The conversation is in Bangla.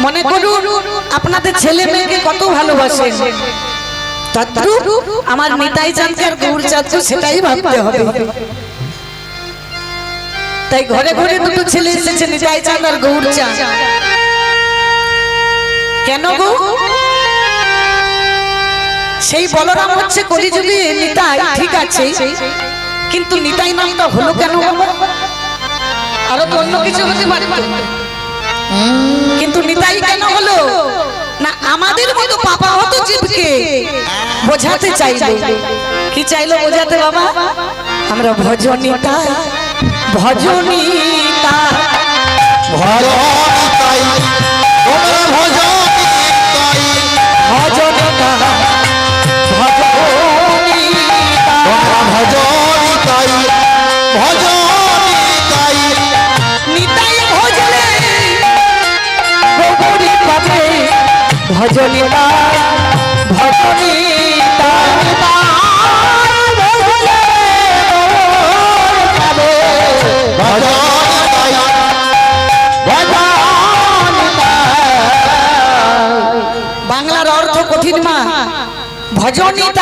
মনে করুন আপনাদের ছেলে মেয়েকে কত ভালোবাসেন, আমার নিতাই চাঁদ আর গৌর চাঁদ সেটাই ভাবতে হবে। তাই ঘরে ঘরে দুটো ছেলে এসেছে, নিতাই চাঁদ আর গৌর চাঁদ। কেন গো? সেই বলরাম হচ্ছে কলিযুগে নিতাই, ঠিক আছে, কিন্তু নিতাই নামটা হলো কেন? আরো তো অন্য কিছু হতে পারে, কিন্তু নিতাই কেন হলো না? আমাদের মতো পাপা হতো জীবকে বোঝাতে চাইলো। কি চাইলো বোঝাতে বাবা? আমরা ভজনিতাই ভজনিতাই ভজনিতাই তোমরা ভজনিতাই ভজনিতাই তোমরা ভজনিতাই ভজনিতাই নিতাই ভজলে গৌরী পাবে ভজনিতাই ভজনিতাই বাংলার অর্থ কঠিন মা। ভজনিতাই